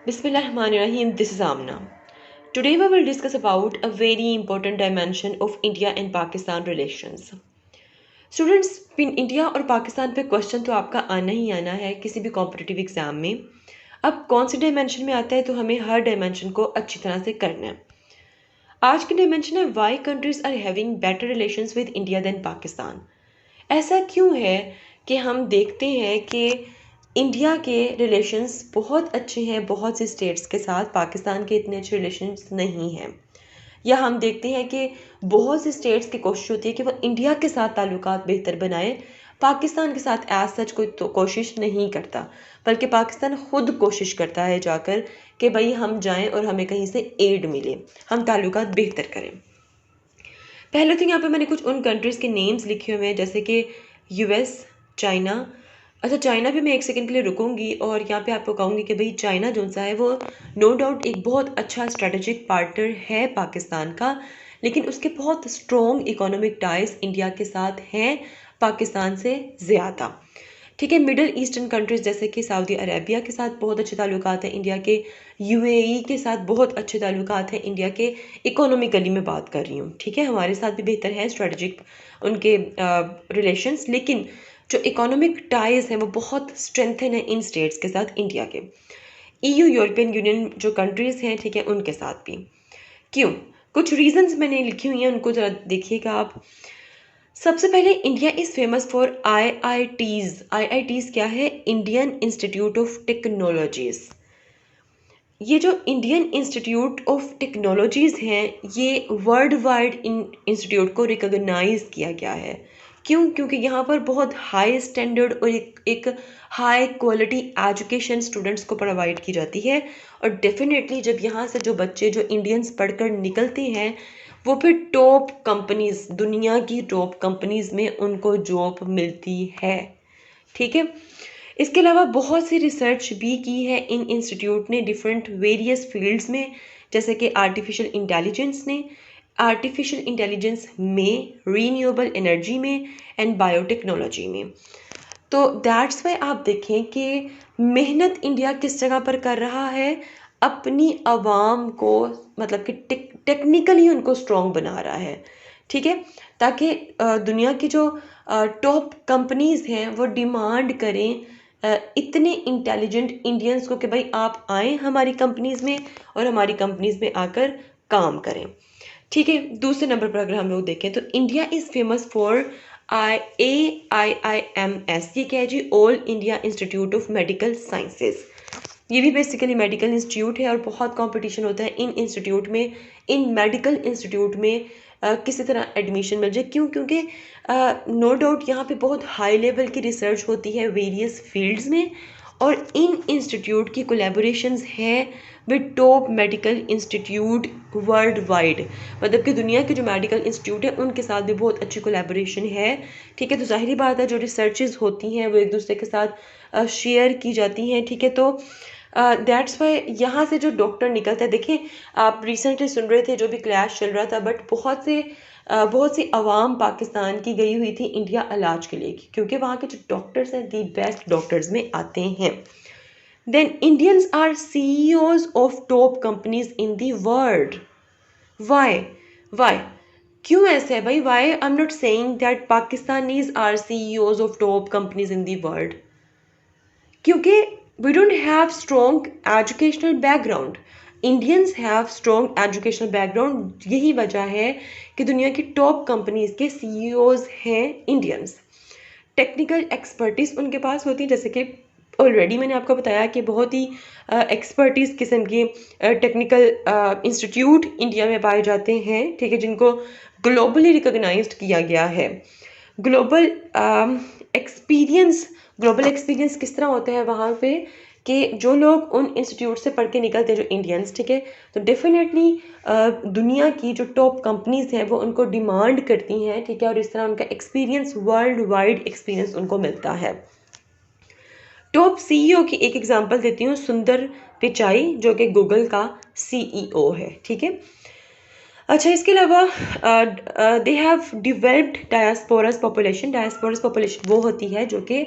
Bismillahirrahmanirrahim. This is Amna. Today we will discuss about a very important dimension of India and Pakistan relations. Students, India और पाकिस्तान पे question तो आपका आना ही आना है किसी भी कॉम्पिटिटिव एग्जाम में. अब कौन सी डायमेंशन में आता है तो हमें हर डायमेंशन को अच्छी तरह से करना है. आज की डायमेंशन है why countries are having better relations with India than Pakistan. ऐसा क्यों है कि हम देखते हैं कि इंडिया के रिलेशंस बहुत अच्छे हैं बहुत सी स्टेट्स के साथ, पाकिस्तान के इतने अच्छे रिलेशंस नहीं हैं. या हम देखते हैं कि बहुत सी स्टेट्स की कोशिश होती है कि वो इंडिया के साथ ताल्लुकात बेहतर बनाए, पाकिस्तान के साथ एज सच कोई तो कोशिश नहीं करता, बल्कि पाकिस्तान खुद कोशिश करता है जाकर कि भाई हम जाएं और हमें कहीं से एड मिले, हम ताल्लुकात बेहतर करें. पहले तो यहाँ पे मैंने कुछ उन कंट्रीज़ के नेम्स लिखे हुए हैं जैसे कि यूएस, चाइना. अच्छा, चाइना पे मैं एक सेकंड के लिए रुकूंगी और यहाँ पे आपको कहूँगी कि भाई चाइना जो सा है वो नो डाउट एक बहुत अच्छा स्ट्रेटेजिक पार्टनर है पाकिस्तान का, लेकिन उसके बहुत स्ट्रॉन्ग इकोनॉमिक टाइज इंडिया के साथ हैं पाकिस्तान से ज़्यादा. ठीक है, मिडल ईस्टर्न कंट्रीज़ जैसे कि सऊदी अरेबिया के साथ बहुत अच्छे ताल्लुकात हैं इंडिया के, यूएई के साथ बहुत अच्छे ताल्लुकात हैं इंडिया के. इकोनॉमिकली मैं बात कर रही हूँ, ठीक है, हमारे साथ भी बेहतर है स्ट्रेटजिक उनके रिलेशंस, लेकिन जो इकोनॉमिक टाइज हैं वो बहुत स्ट्रेंथन है इन स्टेट्स के साथ इंडिया के. ईयू यूरोपियन यूनियन जो कंट्रीज़ हैं, ठीक है, उनके साथ भी. क्यों? कुछ रीजंस मैंने लिखी हुई हैं, उनको ज़रा देखिएगा आप. सबसे पहले India is famous for IITs. IITs क्या है? Indian institute of technologies. ये जो इंडियन इंस्टीट्यूट ऑफ टेक्नोलॉजीज़ हैं ये वर्ल्ड वाइड इन इंस्टीट्यूट को रिकॉग्नाइज किया गया है. क्यों? क्योंकि यहाँ पर बहुत हाई स्टैंडर्ड और एक हाई क्वालिटी एजुकेशन स्टूडेंट्स को प्रोवाइड की जाती है. और डेफिनेटली जब यहाँ से जो बच्चे जो इंडियंस पढ़कर निकलते हैं वो फिर टॉप कंपनीज़, दुनिया की टॉप कंपनीज़ में उनको जॉब मिलती है. ठीक है, इसके अलावा बहुत सी रिसर्च भी की है इन इंस्टीट्यूट ने डिफरेंट वेरियस फील्ड्स में, जैसे कि आर्टिफिशियल इंटेलिजेंस में, रीन्यूएबल एनर्जी में एंड बायोटेक्नोलॉजी में. तो दैट्स वाई आप देखें कि मेहनत इंडिया किस जगह पर कर रहा है, अपनी आवाम को मतलब कि टेक्निकली उनको स्ट्रॉन्ग बना रहा है. ठीक है, ताकि दुनिया की जो टॉप कंपनीज़ हैं वो डिमांड करें इतने इंटेलिजेंट इंडियंस को कि भाई आप आएँ हमारी कंपनीज़ में और हमारी कंपनीज़ में आकर काम करें. ठीक है, दूसरे नंबर पर अगर हम लोग देखें तो India is famous for AIIMS. ये क्या है जी? All India institute of medical sciences. ये भी बेसिकली मेडिकल इंस्टीट्यूट है और बहुत कंपटीशन होता है इन इंस्टीट्यूट में, इन मेडिकल इंस्टीट्यूट में किसी तरह एडमिशन मिल जाए. क्यों? क्योंकि नो डाउट यहाँ पे बहुत हाई लेवल की रिसर्च होती है वेरियस फील्ड्स में, और इन इंस्टीट्यूट की कोलैबोरेशंस हैं with top medical institute world wide. मतलब कि दुनिया के जो मेडिकल इंस्टीट्यूट है उनके साथ भी बहुत अच्छी कोलैबोरेशन है. ठीक है, तो ज़ाहिरी बात है जो रिसर्चेज होती हैं वो एक दूसरे के साथ शेयर की जाती हैं. ठीक है, तो दैट्स वाई यहाँ से जो डॉक्टर निकलता है, देखें आप रिसेंटली सुन रहे थे जो भी क्लैश चल रहा था, बट बहुत सी आवाम पाकिस्तान की गई हुई थी इंडिया इलाज के लिए, क्योंकि वहाँ के जो डॉक्टर्स हैं दी बेस्ट डॉक्टर्स में आते हैं. Then Indians are CEOs of top companies in the world. Why क्यों ऐसे है भाई? Why I am not saying that Pakistanis are CEOs of top companies in the world. क्योंकि we don't have strong educational background. Indians have strong educational background. यही वजह है कि दुनिया की टॉप कंपनीज के CEOs हैं इंडियंस. टेक्निकल एक्सपर्टीज उनके पास होती है, जैसे कि ऑलरेडी मैंने आपको बताया कि बहुत ही एक्सपर्टीज किस्म की टेक्निकल इंस्टीट्यूट इंडिया में पाए जाते हैं. ठीक है, जिनको ग्लोबली रिकॉग्नाइज्ड किया गया है. ग्लोबल एक्सपीरियंस किस तरह होता है वहाँ पे कि जो लोग उन इंस्टीट्यूट से पढ़ के निकलते हैं जो इंडियंस, ठीक है, तो डेफिनेटली दुनिया की जो टॉप कंपनीज हैं वो उनको डिमांड करती हैं. ठीक है, और इस तरह उनका एक्सपीरियंस, वर्ल्ड वाइड एक्सपीरियंस उनको मिलता है. टॉप CEO की एक एग्जांपल देती हूँ, सुंदर पिचाई जो कि गूगल का CEO है. ठीक है, अच्छा, इसके अलावा they have developed diasporas population. Diasporas population वो होती है जो कि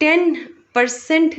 10%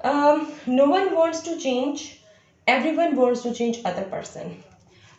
no one wants to change, everyone wants to change other person.